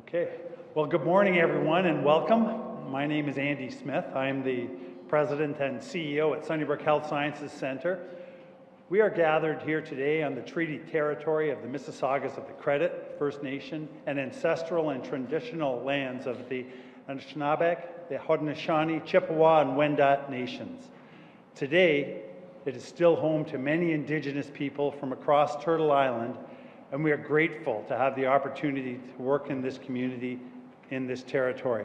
Okay, well, good morning, everyone, and welcome. My name is Andy Smith. I'm the President and CEO at Sunnybrook Health Sciences Centre. We are gathered here today on the treaty territory of the Mississaugas of the Credit First Nation and ancestral and traditional lands of the Anishinaabe, the Haudenosaunee, Chippewa, and Wendat nations. Today, it is still home to many Indigenous people from across Turtle Island, and we are grateful to have the opportunity to work in this community, in this territory.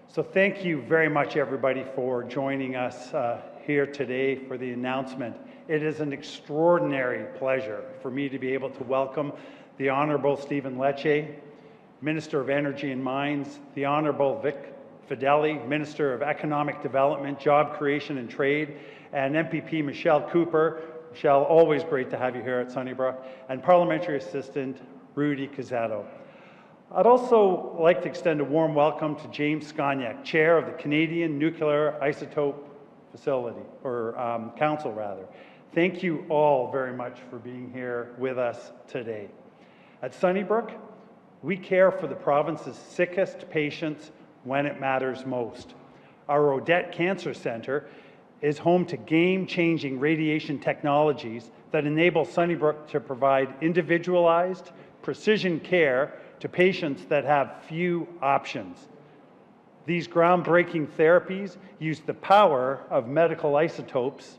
So thank you very much, everybody, for joining us here today for the announcement. It is an extraordinary pleasure for me to be able to welcome the Honourable Stephen Lecce, Minister of Energy and Mines, the Honourable Vic Fedeli, Minister of Economic Development, Job Creation and Trade, and MPP Michelle Cooper. Michelle, always great to have you here at Sunnybrook, and Parliamentary Assistant Rudy Cazzetto. I'd also like to extend a warm welcome to James Scongack, Chair of the Canadian Nuclear Isotope Facility, or Council rather. Thank you all very much for being here with us today. At Sunnybrook, we care for the province's sickest patients when it matters most. Our Odette Cancer Centre is home to game-changing radiation technologies that enable Sunnybrook to provide individualized, precision care to patients that have few options. These groundbreaking therapies use the power of medical isotopes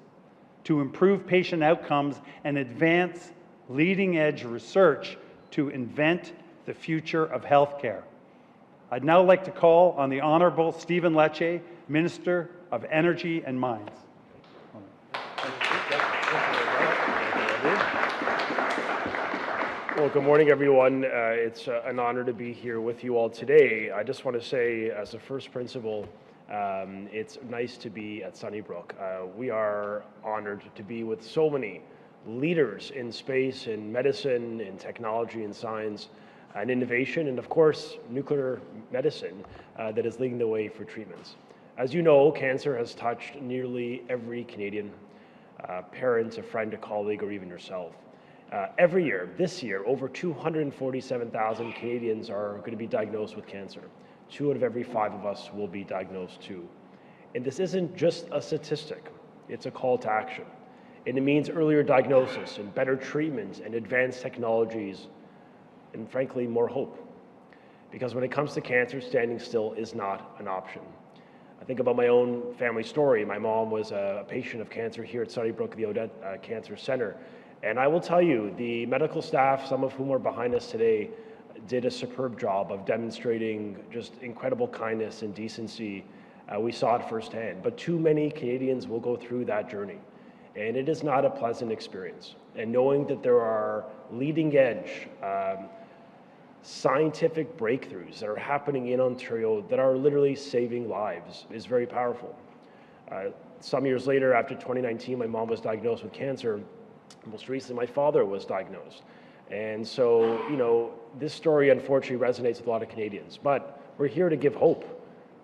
to improve patient outcomes and advance leading-edge research to invent the future of healthcare. I'd now like to call on the Honourable Stephen Lecce, Minister of Energy and Mines. Well, good morning, everyone. It's an honor to be here with you all today. I just want to say, as a first principle, it's nice to be at Sunnybrook. We are honored to be with so many leaders in space, in medicine, in technology and science, and innovation, and of course, nuclear medicine that is leading the way for treatments. As you know, cancer has touched nearly every Canadian, parent, a friend, a colleague, or even yourself. Every year, this year, over 247,000 Canadians are going to be diagnosed with cancer. 2 out of every 5 of us will be diagnosed too. And this isn't just a statistic, it's a call to action. And it means earlier diagnosis and better treatment and advanced technologies and frankly, more hope. Because when it comes to cancer, standing still is not an option. I think about my own family story. My mom was a patient of cancer here at Sunnybrook, the Odette Cancer Centre. And I will tell you, the medical staff, some of whom are behind us today, did a superb job of demonstrating just incredible kindness and decency. We saw it firsthand. But too many Canadians will go through that journey. And it is not a pleasant experience. And knowing that there are leading edge scientific breakthroughs that are happening in Ontario that are literally saving lives is very powerful. Some years later, after 2019, my mom was diagnosed with cancer. Most recently, my father was diagnosed. And so, you know, this story unfortunately resonates with a lot of Canadians. But we're here to give hope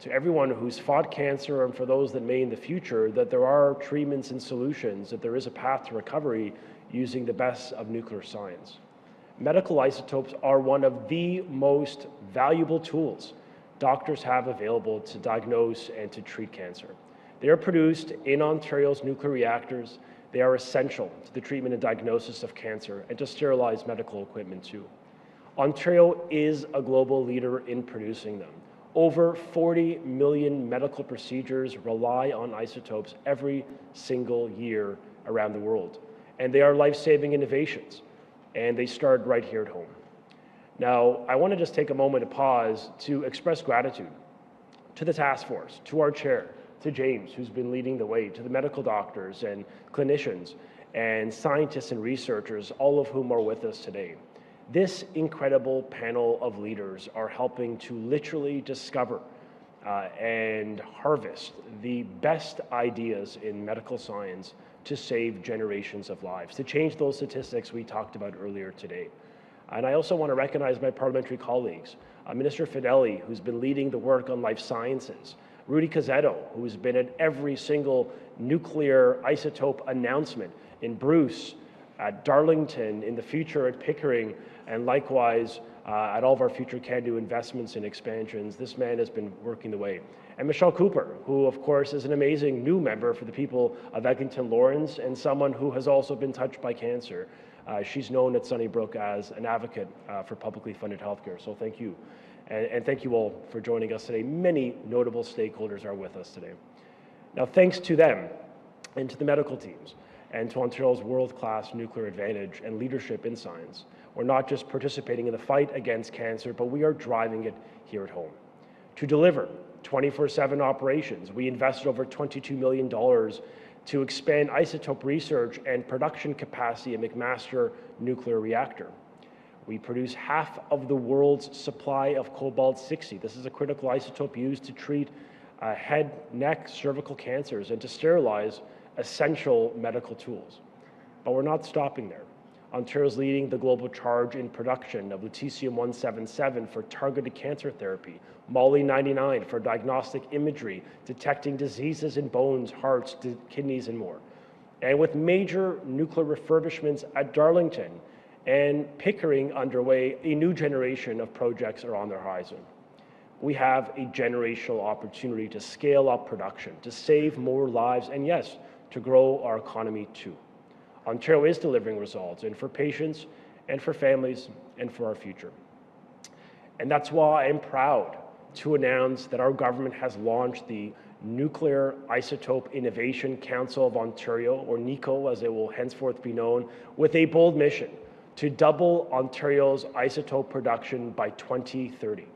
to everyone who's fought cancer and for those that may in the future, that there are treatments and solutions, that there is a path to recovery using the best of nuclear science. Medical isotopes are one of the most valuable tools doctors have available to diagnose and to treat cancer. They are produced in Ontario's nuclear reactors. They are essential to the treatment and diagnosis of cancer and to sterilize medical equipment too. Ontario is a global leader in producing them. Over 40 million medical procedures rely on isotopes every single year around the world. And they are life-saving innovations. And they start right here at home. Now, I want to just take a moment to pause to express gratitude to the task force, to our chair, to James, who's been leading the way, to the medical doctors and clinicians and scientists and researchers, all of whom are with us today. This incredible panel of leaders are helping to literally discover and harvest the best ideas in medical science to save generations of lives, to change those statistics we talked about earlier today. And I also want to recognize my parliamentary colleagues, Minister Fedeli, who's been leading the work on life sciences, Rudy Cazzetto, who's been at every single nuclear isotope announcement in Bruce, at Darlington, in the future at Pickering, and likewise at all of our future can-do investments and expansions. This man has been working the way. And Michelle Cooper, who of course is an amazing new member for the people of Eglinton Lawrence and someone who has also been touched by cancer. She's known at Sunnybrook as an advocate for publicly funded healthcare, so thank you. And thank you all for joining us today. Many notable stakeholders are with us today. Now, thanks to them and to the medical teams and to Ontario's world-class nuclear advantage and leadership in science, we're not just participating in the fight against cancer, but we are driving it here at home. To deliver 24/7 operations, we invested over $22 million to expand isotope research and production capacity at McMaster Nuclear Reactor. We produce half of the world's supply of cobalt-60. This is a critical isotope used to treat head, neck, cervical cancers and to sterilize essential medical tools. But we're not stopping there. Ontario is leading the global charge in production of lutetium-177 for targeted cancer therapy, Moly-99 for diagnostic imagery, detecting diseases in bones, hearts, kidneys, and more. And with major nuclear refurbishments at Darlington and Pickering underway, a new generation of projects are on the horizon. We have a generational opportunity to scale up production, to save more lives, and yes, to grow our economy too. Ontario is delivering results, and for patients, and for families, and for our future. And that's why I'm proud to announce that our government has launched the Nuclear Isotope Innovation Council of Ontario, or NIICO as it will henceforth be known, with a bold mission to double Ontario's isotope production by 2030.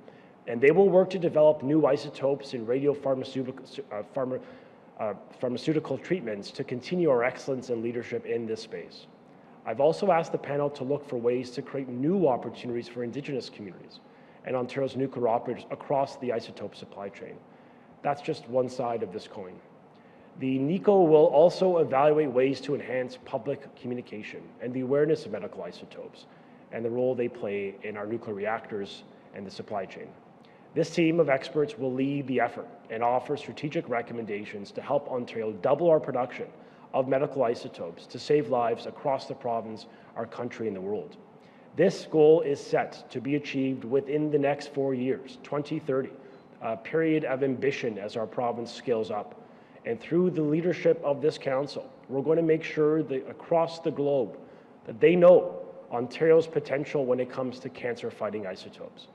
And they will work to develop new isotopes in pharmaceutical treatments to continue our excellence and leadership in this space. I've also asked the panel to look for ways to create new opportunities for Indigenous communities and Ontario's nuclear operators across the isotope supply chain. That's just one side of this coin. The NIICO will also evaluate ways to enhance public communication and the awareness of medical isotopes and the role they play in our nuclear reactors and the supply chain. This team of experts will lead the effort and offer strategic recommendations to help Ontario double our production of medical isotopes to save lives across the province, our country, and the world. This goal is set to be achieved within the next 4 years, 2030, a period of ambition as our province scales up. And through the leadership of this council, we're going to make sure that across the globe that they know Ontario's potential when it comes to cancer-fighting isotopes.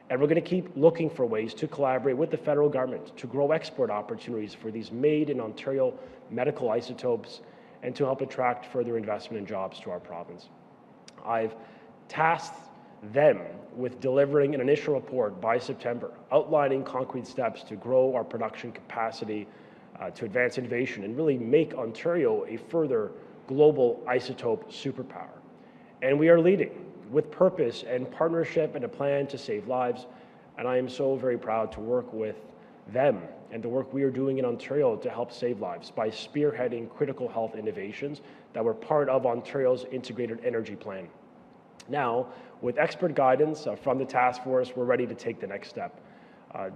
And we're going to keep looking for ways to collaborate with the federal government to grow export opportunities for these made-in-Ontario medical isotopes and to help attract further investment and jobs to our province. I've tasked them with delivering an initial report by September, outlining concrete steps to grow our production capacity, to advance innovation, and really make Ontario a further global isotope superpower. And we are leading with purpose and partnership and a plan to save lives. And I am so very proud to work with them and the work we are doing in Ontario to help save lives by spearheading critical health innovations that were part of Ontario's integrated energy plan. Now, with expert guidance from the task force, we're ready to take the next step,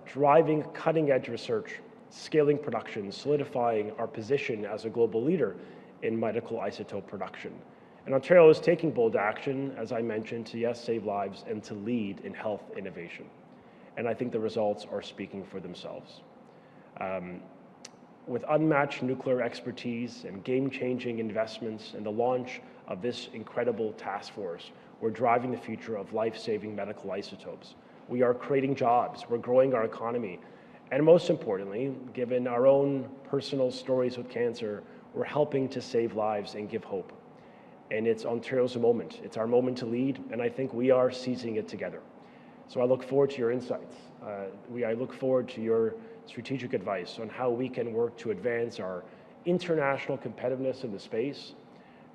driving cutting-edge research, scaling production, solidifying our position as a global leader in medical isotope production. And Ontario is taking bold action, as I mentioned, to yes, save lives and to lead in health innovation. And I think the results are speaking for themselves. With unmatched nuclear expertise and game-changing investments and the launch of this incredible task force, we're driving the future of life-saving medical isotopes. We are creating jobs, we're growing our economy, and most importantly, given our own personal stories with cancer, we're helping to save lives and give hope. And it's Ontario's moment. It's our moment to lead, and I think we are seizing it together. So I look forward to your insights. I look forward to your strategic advice on how we can work to advance our international competitiveness in the space,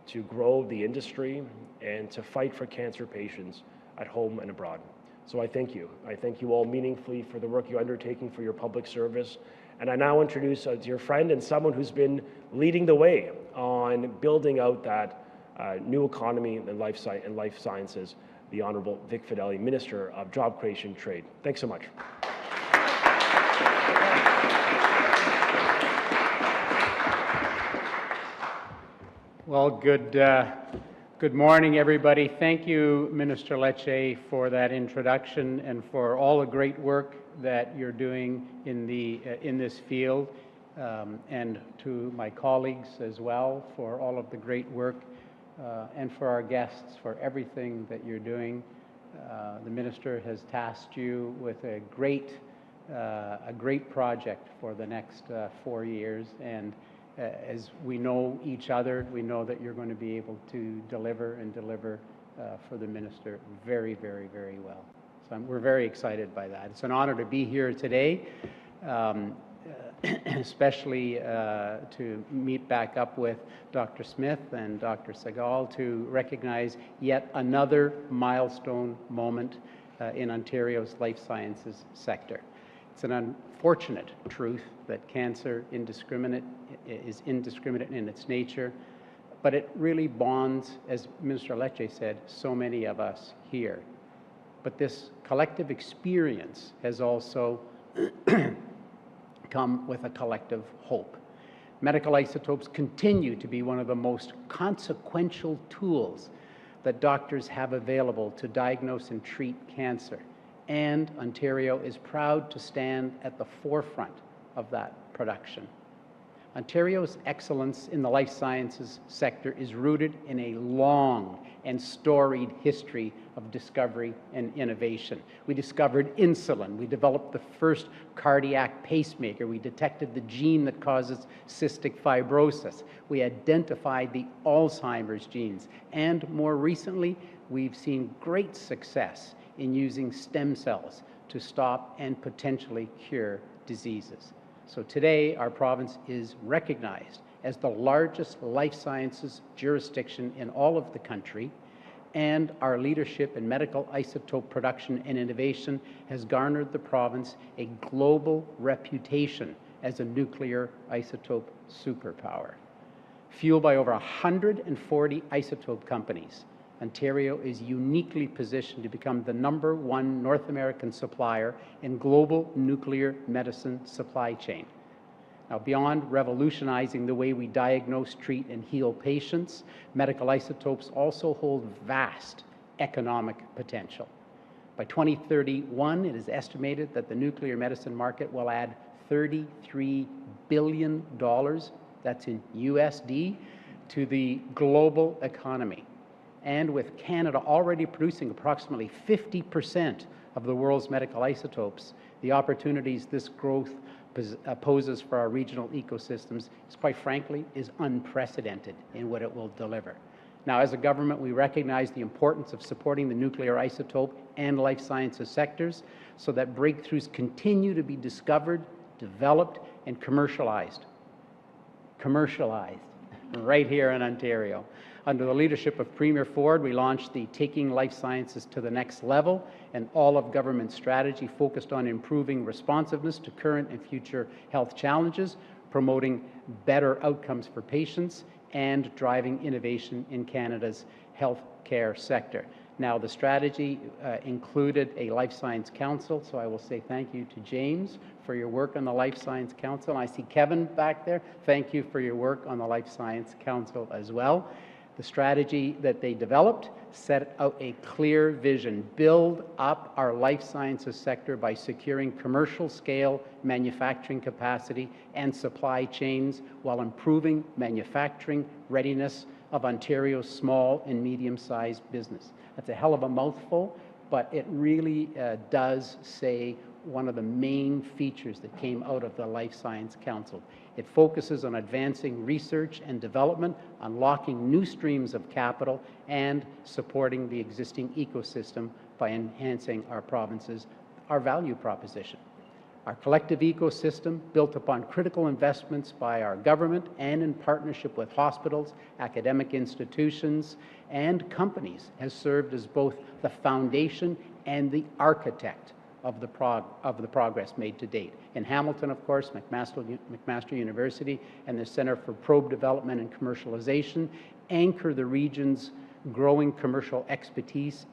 to grow the industry, and to fight for cancer patients at home and abroad. So I thank you. I thank you all meaningfully for the work you're undertaking for your public service. And I now introduce a dear friend and someone who's been leading the way on building out that new economy and life sciences, the Honourable Vic Fedeli, Minister of Job Creation and Trade. Thanks so much. Well, good Good morning, everybody. Thank you, Minister Lecce, for that introduction and for all the great work that you're doing in this field, and to my colleagues as well for all of the great work, and for our guests for everything that you're doing. The minister has tasked you with a great project for the next 4 years, and as we know each other, we know that you're going to be able to deliver for the minister very, very, very well. So we're very excited by that. It's an honor to be here today, especially to meet back up with Dr. Smith and Dr. Sahgal to recognize yet another milestone moment in Ontario's life sciences sector. It's an unfortunate truth that cancer is indiscriminate in its nature, but it really bonds, as Minister Lecce said, so many of us here. But this collective experience has also come with a collective hope. Medical isotopes continue to be one of the most consequential tools that doctors have available to diagnose and treat cancer. And Ontario is proud to stand at the forefront of that production. Ontario's excellence in the life sciences sector is rooted in a long and storied history of discovery and innovation. We discovered insulin. We developed the first cardiac pacemaker. We detected the gene that causes cystic fibrosis. We identified the Alzheimer's genes. And more recently, we've seen great success in using stem cells to stop and potentially cure diseases. So today, our province is recognized as the largest life sciences jurisdiction in all of the country, and our leadership in medical isotope production and innovation has garnered the province a global reputation as a nuclear isotope superpower. Fueled by over 140 isotope companies, Ontario is uniquely positioned to become the #1 North American supplier in global nuclear medicine supply chain. Now, beyond revolutionizing the way we diagnose, treat, and heal patients, medical isotopes also hold vast economic potential. By 2031, it is estimated that the nuclear medicine market will add $33 billion, that's in USD, to the global economy. And with Canada already producing approximately 50% of the world's medical isotopes, the opportunities this growth poses for our regional ecosystems is, quite frankly, is unprecedented in what it will deliver. Now, as a government, we recognize the importance of supporting the nuclear isotope and life sciences sectors so that breakthroughs continue to be discovered, developed, and commercialized right here in Ontario. Under the leadership of Premier Ford, we launched the Taking Life Sciences to the Next Level, an all-of-government strategy focused on improving responsiveness to current and future health challenges, promoting better outcomes for patients, and driving innovation in Canada's healthcare sector. Now, the strategy included a Life Science Council, so I will say thank you to James for your work on the Life Science Council. I see Kevin back there. Thank you for your work on the Life Science Council as well. The strategy that they developed set out a clear vision: build up our life sciences sector by securing commercial scale manufacturing capacity and supply chains while improving manufacturing readiness of Ontario's small and medium-sized business. That's a hell of a mouthful, but it really does say one of the main features that came out of the Life Science Council. It focuses on advancing research and development, unlocking new streams of capital, and supporting the existing ecosystem by enhancing our province's value proposition. Our collective ecosystem, built upon critical investments by our government and in partnership with hospitals, academic institutions, and companies, has served as both the foundation and the architect of the progress made to date. In Hamilton, of course, McMaster University and the Centre for Probe Development and Commercialization anchor the region's growing commercial expertise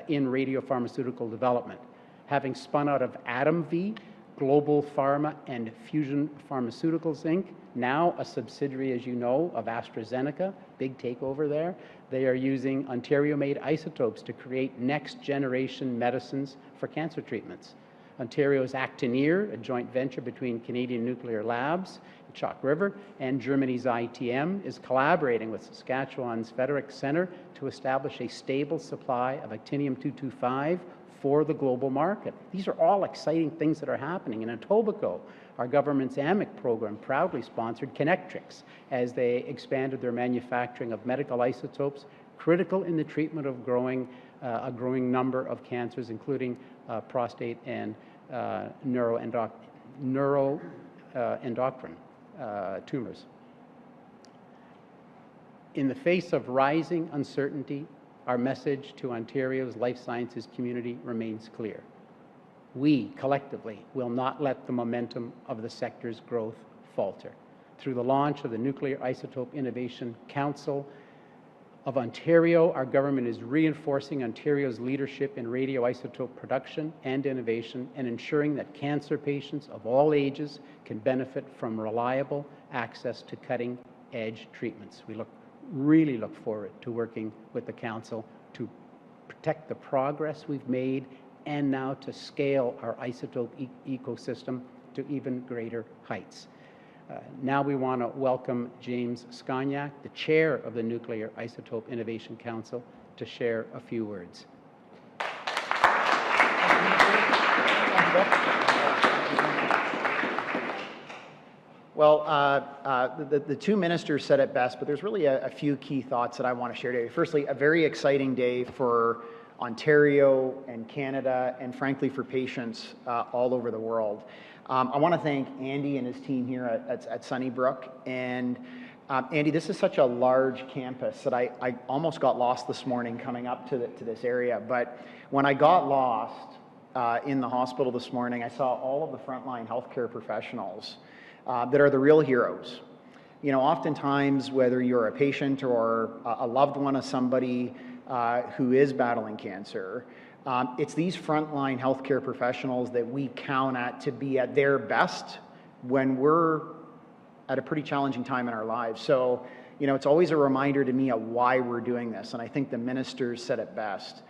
in radiopharmaceutical development. Having spun out of AtomV, Global Pharma and Fusion Pharmaceuticals, Inc., now a subsidiary, as you know, of AstraZeneca, big takeover there. They are using Ontario-made isotopes to create next-generation medicines for cancer treatments. Ontario's Actinier, a joint venture between Canadian Nuclear Labs, Chalk River, and Germany's ITM, is collaborating with Saskatchewan's Frederick Centre to establish a stable supply of actinium-225 for the global market. These are all exciting things that are happening. In Etobicoke, our government's AMIC program proudly sponsored Connectrix as they expanded their manufacturing of medical isotopes critical in the treatment of a growing number of cancers, including prostate and neuroendocrine tumors. In the face of rising uncertainty, our message to Ontario's life sciences community remains clear. We, collectively, will not let the momentum of the sector's growth falter. Through the launch of the Nuclear Isotope Innovation Council of Ontario, our government is reinforcing Ontario's leadership in radioisotope production and innovation and ensuring that cancer patients of all ages can benefit from reliable access to cutting-edge treatments. We really look forward to working with the Council to protect the progress we've made and now to scale our isotope ecosystem to even greater heights. Now we want to welcome James Scongack, the chair of the Nuclear Isotope Innovation Council, to share a few words. Well, the two ministers said it best, but there's really a few key thoughts that I want to share today. Firstly, a very exciting day for Ontario and Canada, and frankly for patients all over the world. I want to thank Andy and his team here at Sunnybrook. And Andy, this is such a large campus that I almost got lost this morning coming up to this area. But when I got lost in the hospital this morning, I saw all of the frontline healthcare professionals that are the real heroes. You know, oftentimes, whether you're a patient or a loved one of somebody who is battling cancer, it's these frontline healthcare professionals that we count at to be at their best when we're at a pretty challenging time in our lives. So, you know, it's always a reminder to me of why we're doing this, and I think the ministers said it best.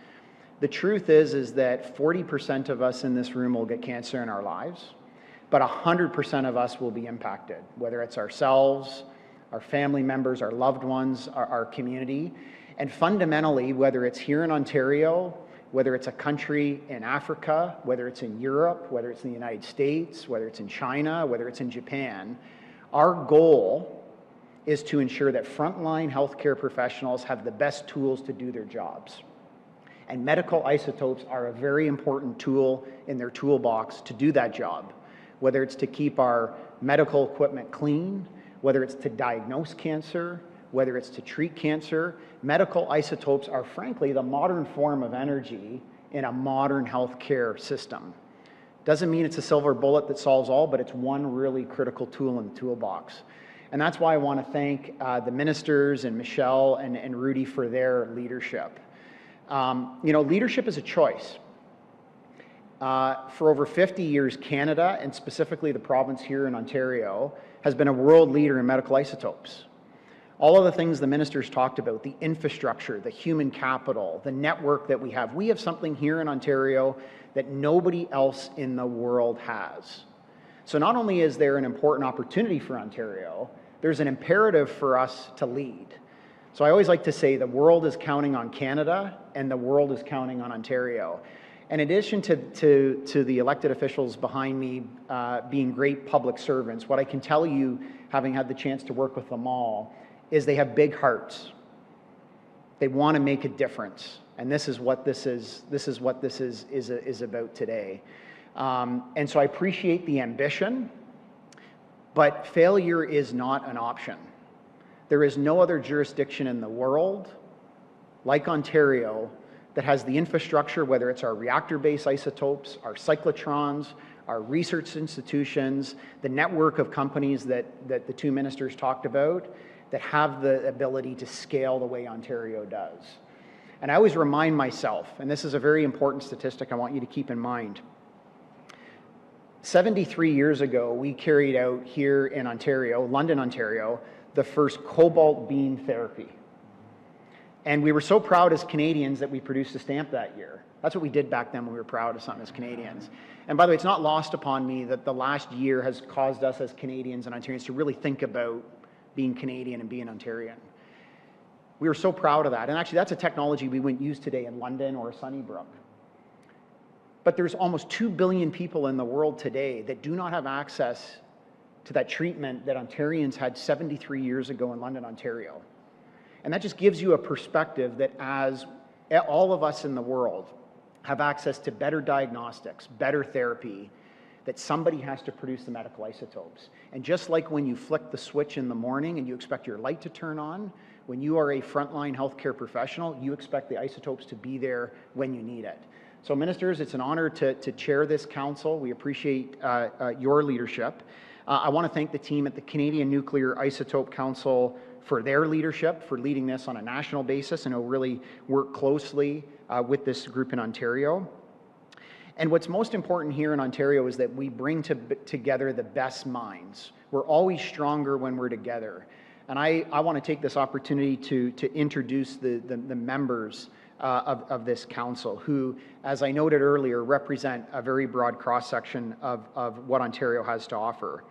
The truth is that 40% of us in this room will get cancer in our lives, but 100% of us will be impacted, whether it's ourselves, our family members, our loved ones, our community. And fundamentally, whether it's here in Ontario, whether it's a country in Africa, whether it's in Europe, whether it's in the United States, whether it's in China, whether it's in Japan, our goal is to ensure that frontline healthcare professionals have the best tools to do their jobs. And medical isotopes are a very important tool in their toolbox to do that job, whether it's to keep our medical equipment clean, whether it's to diagnose cancer, whether it's to treat cancer. Medical isotopes are frankly the modern form of energy in a modern healthcare system. Doesn't mean it's a silver bullet that solves all, but it's one really critical tool in the toolbox. And that's why I want to thank the ministers and Michelle and Rudy for their leadership. You know, leadership is a choice. For over 50 years, Canada, and specifically the province here in Ontario, has been a world leader in medical isotopes. All of the things the ministers talked about, the infrastructure, the human capital, the network that we have something here in Ontario that nobody else in the world has. So not only is there an important opportunity for Ontario, there's an imperative for us to lead. So I always like to say the world is counting on Canada and the world is counting on Ontario. In addition to the elected officials behind me being great public servants, what I can tell you, having had the chance to work with them all, is they have big hearts. They want to make a difference, and this is what this is about today. And so I appreciate the ambition, but failure is not an option. There is no other jurisdiction in the world like Ontario that has the infrastructure, whether it's our reactor-based isotopes, our cyclotrons, our research institutions, the network of companies that the two ministers talked about, that have the ability to scale the way Ontario does. And I always remind myself, and this is a very important statistic I want you to keep in mind, 73 years ago, we carried out here in Ontario, London, Ontario, the first cobalt beam therapy. And we were so proud as Canadians that we produced a stamp that year. That's what we did back then when we were proud of something as Canadians. And by the way, it's not lost upon me that the last year has caused us as Canadians and Ontarians to really think about being Canadian and being Ontarian. We were so proud of that. And actually, that's a technology we wouldn't use today in London or Sunnybrook. But there's almost 2 billion people in the world today that do not have access to that treatment that Ontarians had 73 years ago in London, Ontario. And that just gives you a perspective that as all of us in the world have access to better diagnostics, better therapy, that somebody has to produce the medical isotopes. And just like when you flick the switch in the morning and you expect your light to turn on, when you are a frontline healthcare professional, you expect the isotopes to be there when you need it. So ministers, it's an honor to chair this council. We appreciate your leadership. I want to thank the team at the Canadian Nuclear Isotope Council for their leadership, for leading this on a national basis, and will really work closely with this group in Ontario. And what's most important here in Ontario is that we bring together the best minds. We're always stronger when we're together. And I want to take this opportunity to introduce the members of this council, who, as I noted earlier, represent a very broad cross-section of what Ontario has to offer.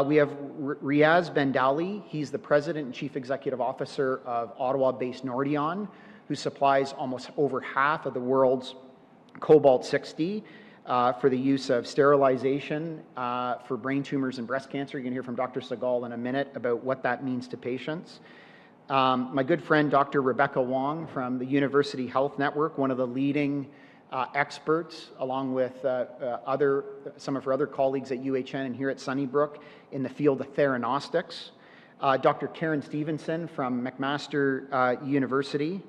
We have Riaz Bendali. He's the President and Chief Executive Officer of Ottawa-based Nordion, who supplies almost over half of the world's cobalt-60 for the use of sterilization for brain tumors and breast cancer. You're going to hear from Dr. Sahgal in a minute about what that means to patients. My good friend, Dr. Rebecca Wong from the University Health Network, one of the leading experts, along with some of her other colleagues at UHN and here at Sunnybrook in the field of theranostics. Dr. Karen Stevenson from McMaster University.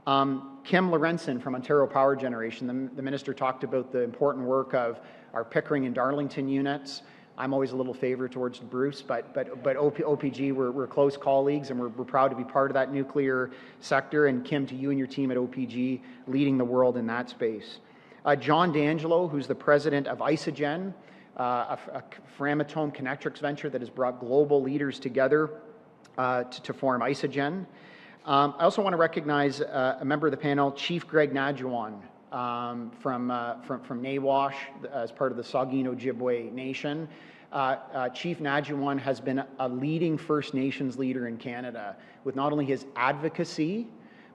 Kim Lorenzen from Ontario Power Generation. The minister talked about the important work of our Pickering and Darlington units. I'm always a little favor towards Bruce, but OPG, we're close colleagues, and we're proud to be part of that nuclear sector. And Kim, to you and your team at OPG, leading the world in that space. John D'Angelo, who's the president of Isogen, a framatome connectrix venture that has brought global leaders together to form Isogen. I also want to recognize a member of the panel, Chief Greg Nadjuan from Nawash as part of the Saugeen Ojibwe Nation. Chief Nadjuan has been a leading First Nations leader in Canada with not only his advocacy,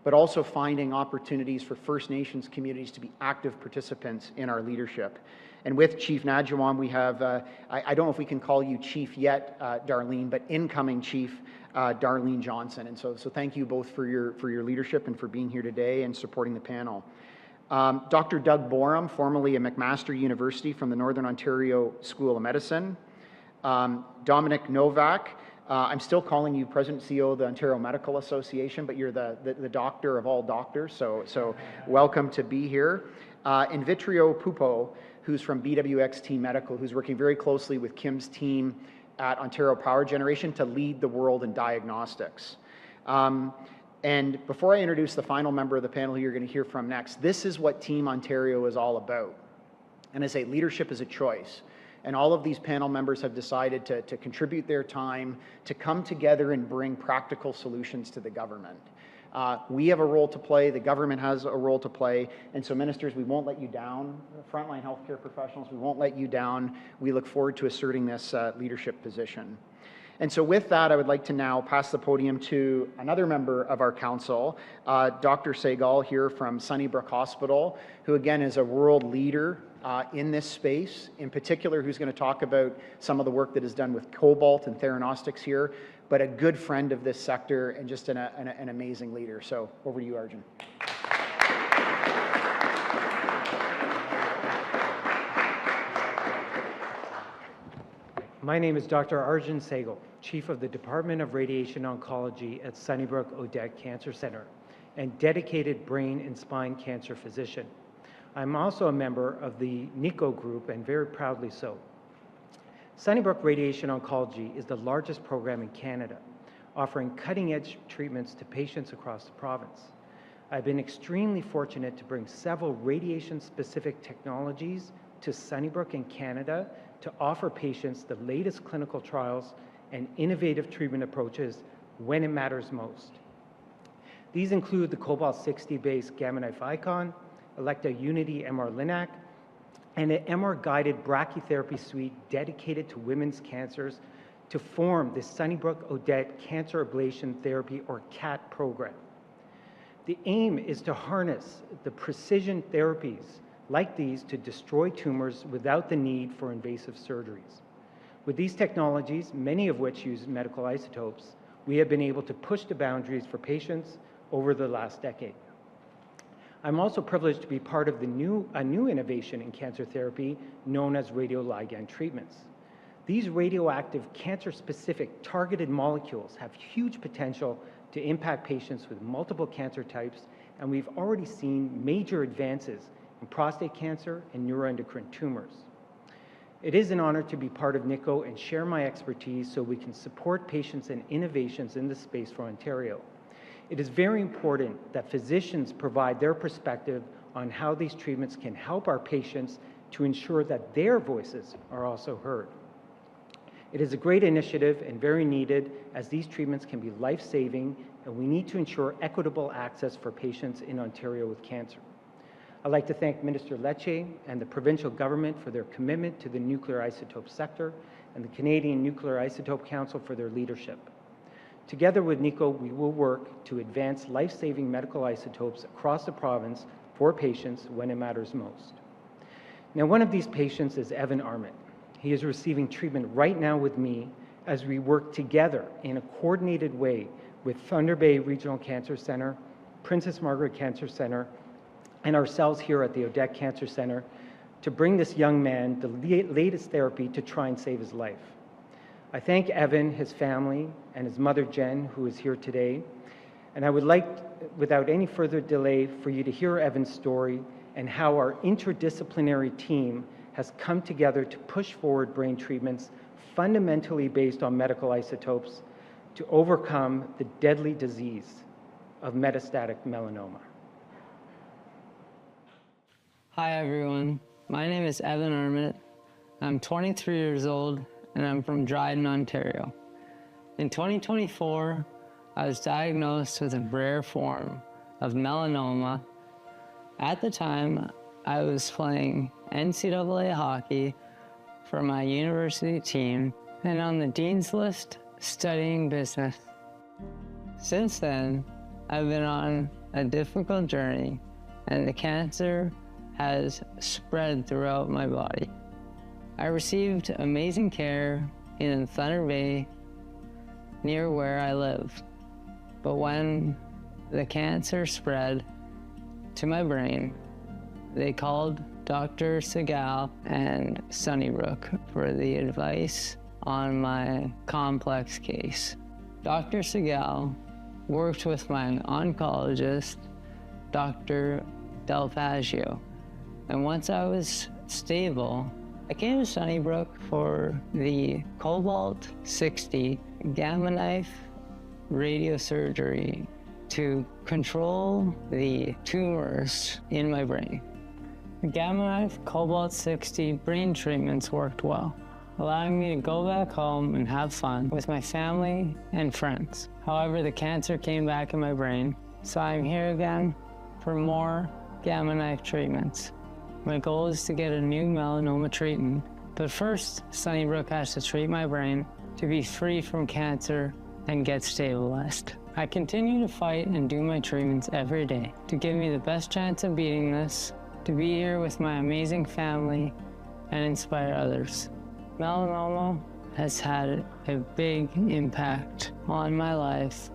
but also finding opportunities for First Nations communities to be active participants in our leadership. And with Chief Nadjuan, we have, I don't know if we can call you Chief yet, Darlene, but incoming Chief Darlene Johnson. And so thank you both for your leadership and for being here today and supporting the panel. Dr. Doug Borum, formerly at McMaster University from the Northern Ontario School of Medicine. Dominic Novak, I'm still calling you President and CEO of the Ontario Medical Association, but you're the doctor of all doctors, so welcome to be here. And Vitrio Pupo, who's from BWXT Medical, who's working very closely with Kim's team at Ontario Power Generation to lead the world in diagnostics. And before I introduce the final member of the panel you're going to hear from next, this is what Team Ontario is all about. And I say leadership is a choice. And all of these panel members have decided to contribute their time to come together and bring practical solutions to the government. We have a role to play, the government has a role to play, and so ministers, we won't let you down. Frontline healthcare professionals, we won't let you down. We look forward to asserting this leadership position. And so with that, I would like to now pass the podium to another member of our council, Dr. Sahgal here from Sunnybrook Hospital, who again is a world leader in this space, in particular who's going to talk about some of the work that is done with cobalt and theranostics here, but a good friend of this sector and just an amazing leader. So over to you, Arjun. My name is Dr. Arjun Sahgal, Chief of the Department of Radiation Oncology at Sunnybrook Odette Cancer Center and dedicated brain and spine cancer physician. I'm also a member of the NIICO group, and very proudly so. Sunnybrook Radiation Oncology is the largest program in Canada, offering cutting-edge treatments to patients across the province. I've been extremely fortunate to bring several radiation-specific technologies to Sunnybrook in Canada to offer patients the latest clinical trials and innovative treatment approaches when it matters most. These include the cobalt-60-based Gamma Knife Icon, Elekta Unity MR-Linac, and an MR-guided brachytherapy suite dedicated to women's cancers to form the Sunnybrook Odette Cancer Ablation Therapy, or CAT program. The aim is to harness the precision therapies like these to destroy tumors without the need for invasive surgeries. With these technologies, many of which use medical isotopes, we have been able to push the boundaries for patients over the last decade. I'm also privileged to be part of a new innovation in cancer therapy known as radioligand treatments. These radioactive cancer-specific targeted molecules have huge potential to impact patients with multiple cancer types, and we've already seen major advances in prostate cancer and neuroendocrine tumors. It is an honor to be part of NIICO and share my expertise so we can support patients and innovations in this space for Ontario. It is very important that physicians provide their perspective on how these treatments can help our patients to ensure that their voices are also heard. It is a great initiative and very needed, as these treatments can be life-saving, and we need to ensure equitable access for patients in Ontario with cancer. I'd like to thank Minister Lecce and the provincial government for their commitment to the nuclear isotope sector, and the Canadian Nuclear Isotope Council for their leadership. Together with NIICO, we will work to advance life-saving medical isotopes across the province for patients when it matters most. Now, one of these patients is Evan Armit. He is receiving treatment right now with me as we work together in a coordinated way with Thunder Bay Regional Cancer Centre, Princess Margaret Cancer Centre, and ourselves here at the Odette Cancer Centre to bring this young man the latest therapy to try and save his life. I thank Evan, his family, and his mother Jen, who is here today, and I would like, without any further delay, for you to hear Evan's story and how our interdisciplinary team has come together to push forward brain treatments fundamentally based on medical isotopes to overcome the deadly disease of metastatic melanoma. Hi everyone, my name is Evan Armit. I'm 23 years old and I'm from Dryden, Ontario. In 2024, I was diagnosed with a rare form of melanoma. At the time, I was playing NCAA hockey for my university team and on the dean's list studying business. Since then, I've been on a difficult journey and the cancer has spread throughout my body. I received amazing care in Thunder Bay near where I live. But when the cancer spread to my brain, they called Dr. Sahgal and Sunnybrook for the advice on my complex case. Dr. Sahgal worked with my oncologist, Dr. Del Faggio, and once I was stable, I came to Sunnybrook for the cobalt-60 Gamma Knife radiosurgery to control the tumors in my brain. The Gamma Knife cobalt-60 brain treatments worked well, allowing me to go back home and have fun with my family and friends. However, the cancer came back in my brain, so I'm here again for more Gamma Knife treatments. My goal is to get a new melanoma treatment, but first, Sunnybrook has to treat my brain to be free from cancer and get stabilized. I continue to fight and do my treatments every day to give me the best chance of beating this, to be here with my amazing family and inspire others. Melanoma has had a big impact on my life,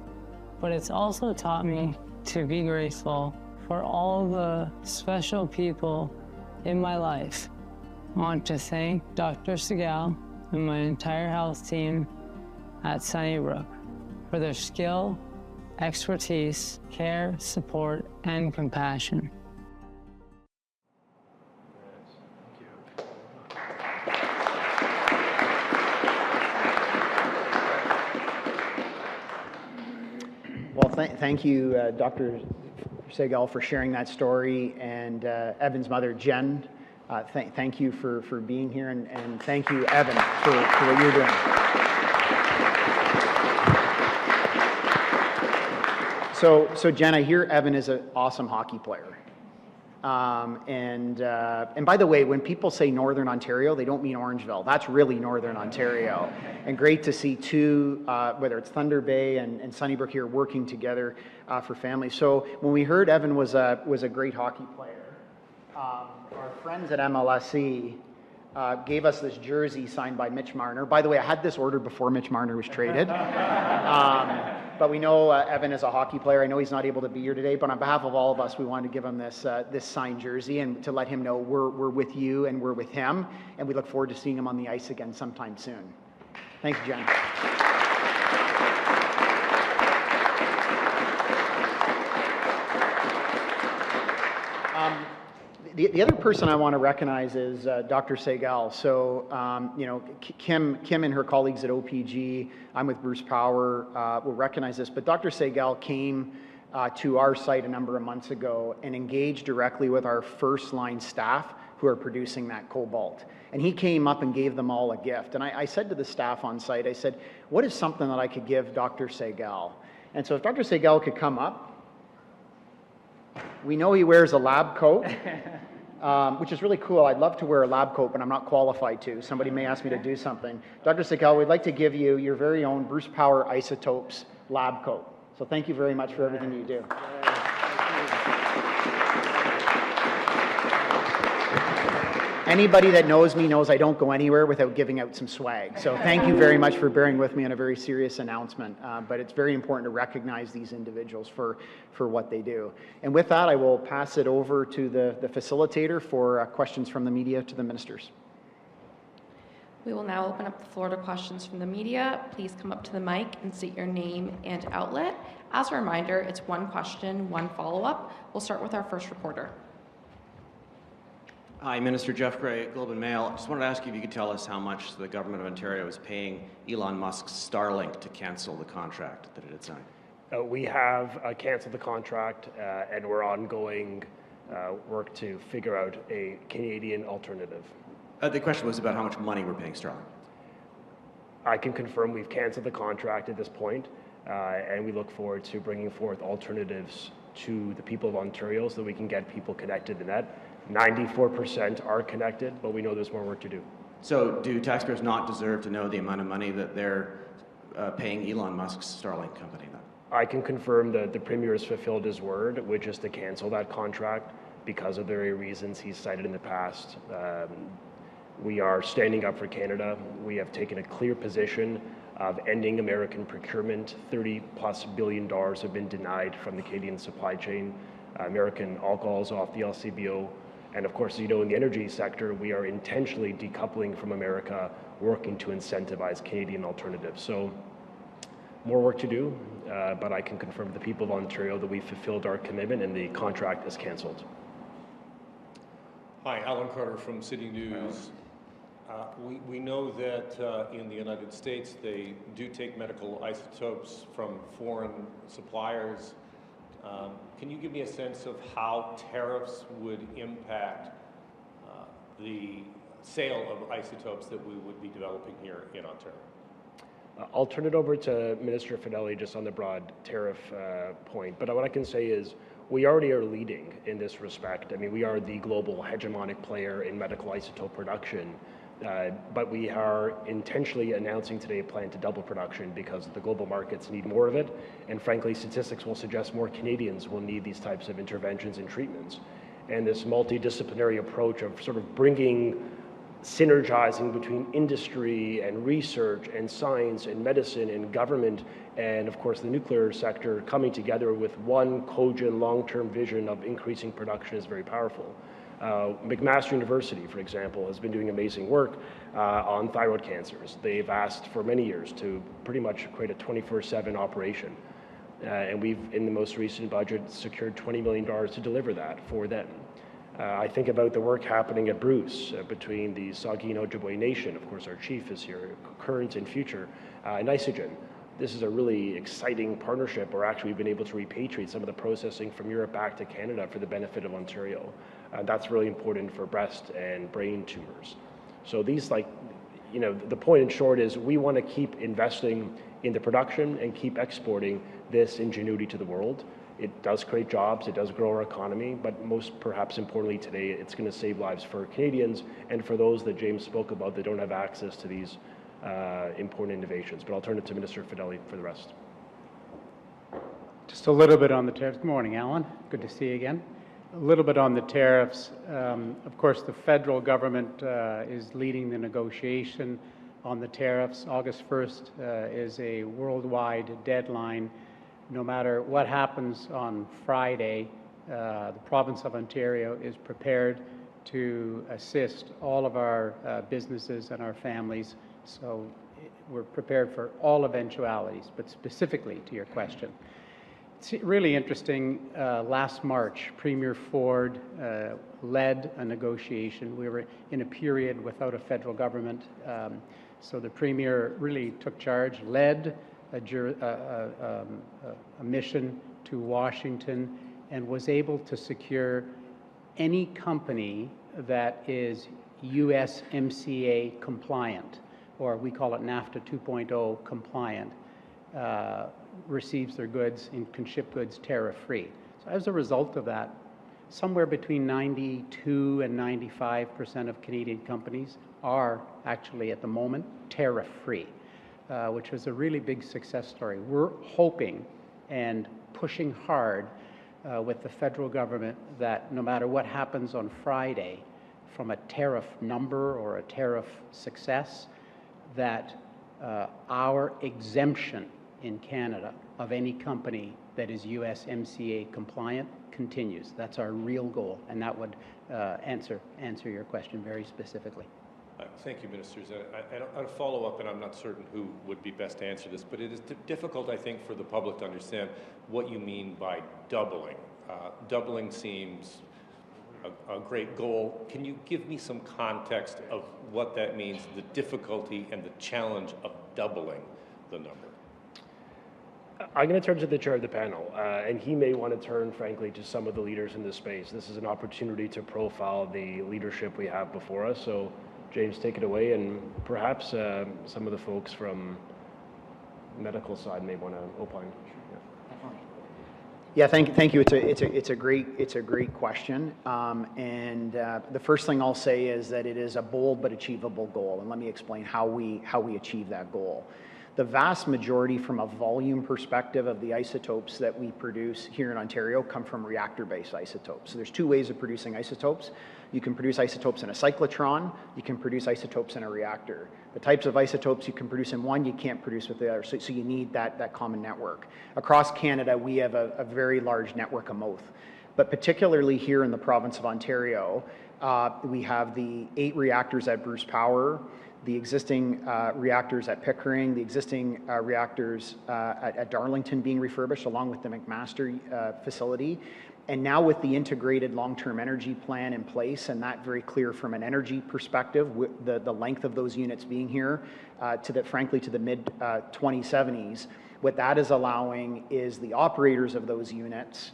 but it's also taught me to be grateful for all the special people in my life. I want to thank Dr. Sahgal and my entire health team at Sunnybrook for their skill, expertise, care, support, and compassion. Well, thank you, Dr. Sahgal, for sharing that story, and Evan's mother, Jen, Thank you for being here, and thank you, Evan, for what you're doing. So Jen, I hear Evan is an awesome hockey player. And by the way, when people say Northern Ontario, they don't mean Orangeville. That's really Northern Ontario. And great to see two, whether it's Thunder Bay and Sunnybrook here, working together for families. So when we heard Evan was a great hockey player, our friends at MLSE gave us this jersey signed by Mitch Marner. By the way, I had this ordered before Mitch Marner was traded. But we know Evan is a hockey player. I know he's not able to be here today, but on behalf of all of us, we wanted to give him this signed jersey and to let him know we're with you and we're with him, and we look forward to seeing him on the ice again sometime soon. Thanks, Jen. The other person I want to recognize is Dr. Sahgal. So, Kim and her colleagues at OPG, I'm with Bruce Power, will recognize this, but Dr. Sahgal came to our site a number of months ago and engaged directly with our first-line staff who are producing that cobalt. And he came up and gave them all a gift. And I said to the staff on site, I said, what is something that I could give Dr. Sahgal? And so if Dr. Sahgal could come up, we know he wears a lab coat, which is really cool. I'd love to wear a lab coat, but I'm not qualified to. Somebody may ask me to do something. Dr. Sahgal, we'd like to give you your very own Bruce Power Isotopes lab coat. So thank you very much for everything you do. Anybody that knows me knows I don't go anywhere without giving out some swag. So thank you very much for bearing with me on a very serious announcement. But it's very important to recognize these individuals for what they do. And with that, I will pass it over to the facilitator for questions from the media to the ministers. We will now open up the floor to questions from the media. Please come up to the mic and state your name and outlet. As a reminder, it's one question, one follow-up. We'll start with our first reporter. Hi, Minister Jeff Gray, Globe and Mail. I just wanted to ask you if you could tell us how much the government of Ontario is paying Elon Musk's Starlink to cancel the contract that it had signed. We have canceled the contract and we're ongoing work to figure out a Canadian alternative. The question was about how much money we're paying Starlink. I can confirm we've canceled the contract at this point, and we look forward to bringing forth alternatives to the people of Ontario so that we can get people connected to that. 94% are connected, but we know there's more work to do. So do taxpayers not deserve to know the amount of money that they're paying Elon Musk's Starlink company then? I can confirm that the Premier has fulfilled his word, which is to cancel that contract because of the very reasons he's cited in the past. We are standing up for Canada. We have taken a clear position of ending American procurement. $30+ billion have been denied from the Canadian supply chain. American alcohol is off the LCBO. And of course, as you know, in the energy sector, we are intentionally decoupling from America, working to incentivize Canadian alternatives. So more work to do, but I can confirm to the people of Ontario that we've fulfilled our commitment and the contract is canceled. Hi, Alan Carter from City News. We know that in the United States, they do take medical isotopes from foreign suppliers. Can you give me a sense of how tariffs would impact the sale of isotopes that we would be developing here in Ontario? I'll turn it over to Minister Fedeli just on the broad tariff point, but what I can say is we already are leading in this respect. I mean, we are the global hegemonic player in medical isotope production, but we are intentionally announcing today a plan to double production because the global markets need more of it, and frankly, statistics will suggest more Canadians will need these types of interventions and treatments. And this multidisciplinary approach of sort of synergizing between industry and research and science and medicine and government and of course the nuclear sector coming together with one cogent long-term vision of increasing production is very powerful. McMaster University, for example, has been doing amazing work on thyroid cancers. They've asked for many years to pretty much create a 24/7 operation. And we've, in the most recent budget, secured $20 million to deliver that for them. I think about the work happening at Bruce between the Saugeen Ojibwe Nation, of course our chief is here, current and future, and Isogen. This is a really exciting partnership where actually we've been able to repatriate some of the processing from Europe back to Canada for the benefit of Ontario. That's really important for breast and brain tumors. So these, like, you know, the point in short is we want to keep investing in the production and keep exporting this ingenuity to the world. It does create jobs, it does grow our economy, but most perhaps importantly today, it's going to save lives for Canadians and for those that James spoke about that don't have access to these important innovations. But I'll turn it to Minister Fedeli for the rest. Just a little bit on the tariffs. Good morning, Alan. Good to see you again. A little bit on the tariffs. Of course, the federal government is leading the negotiation on the tariffs. August 1st is a worldwide deadline. No matter what happens on Friday, the province of Ontario is prepared to assist all of our businesses and our families. So we're prepared for all eventualities, but specifically to your question. It's really interesting. Last March, Premier Ford led a negotiation. We were in a period without a federal government. So the Premier really took charge, led a mission to Washington, and was able to secure any company that is USMCA compliant, or we call it NAFTA 2.0 compliant, receives their goods and can ship goods tariff-free. So as a result of that, somewhere between 92 and 95% of Canadian companies are actually at the moment tariff-free, which was a really big success story. We're hoping and pushing hard with the federal government that no matter what happens on Friday, from a tariff number or a tariff success, that our exemption in Canada of any company that is USMCA compliant continues. That's our real goal, and that would answer your question very specifically. Thank you, Ministers. I'll follow up, and I'm not certain who would be best to answer this, but it is difficult, I think, for the public to understand what you mean by doubling. Doubling seems a great goal. Can you give me some context of what that means, the difficulty and the challenge of doubling the number? I'm going to turn to the chair of the panel, and he may want to turn, frankly, to some of the leaders in this space. This is an opportunity to profile the leadership we have before us. So, James, take it away, and perhaps some of the folks from the medical side may want to opine. Yeah, thank you. It's a great question, and the first thing I'll say is that it is a bold but achievable goal, and let me explain how we achieve that goal. The vast majority, from a volume perspective, of the isotopes that we produce here in Ontario come from reactor-based isotopes. So there's two ways of producing isotopes. You can produce isotopes in a cyclotron. You can produce isotopes in a reactor. The types of isotopes you can produce in one, you can't produce with the other. So you need that common network. Across Canada, we have a very large network of both. But particularly here in the province of Ontario, we have the 8 reactors at Bruce Power, the existing reactors at Pickering, the existing reactors at Darlington being refurbished, along with the McMaster facility. And now with the integrated long-term energy plan in place, and that very clear from an energy perspective, the length of those units being here, frankly, to the mid-2070s, what that is allowing is the operators of those units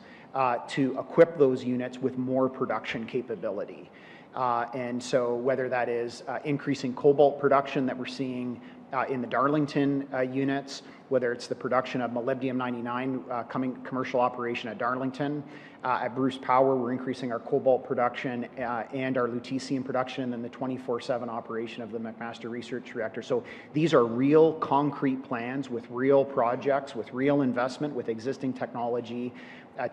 to equip those units with more production capability. And so whether that is increasing cobalt production that we're seeing in the Darlington units, whether it's the production of molybdenum-99 coming commercial operation at Darlington, at Bruce Power, we're increasing our cobalt production and our lutetium production, and the 24/7 operation of the McMaster Research Reactor. So these are real concrete plans with real projects, with real investment, with existing technology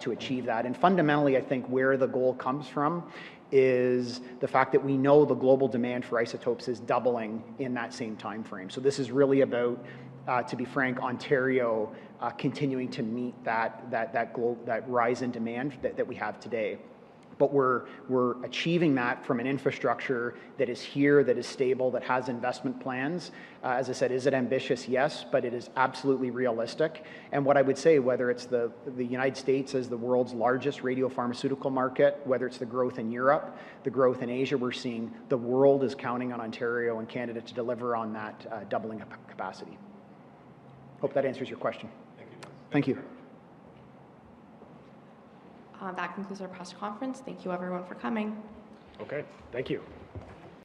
to achieve that. And fundamentally, I think where the goal comes from is the fact that we know the global demand for isotopes is doubling in that same time frame. So this is really about, to be frank, Ontario continuing to meet that rise in demand that we have today. But we're achieving that from an infrastructure that is here, that is stable, that has investment plans. As I said, is it ambitious? Yes, but it is absolutely realistic. And what I would say, whether it's the United States as the world's largest radiopharmaceutical market, whether it's the growth in Europe, the growth in Asia, we're seeing the world is counting on Ontario and Canada to deliver on that doubling of capacity. Hope that answers your question. Thank you. Thank you. That concludes our press conference. Thank you everyone for coming. Okay, thank you.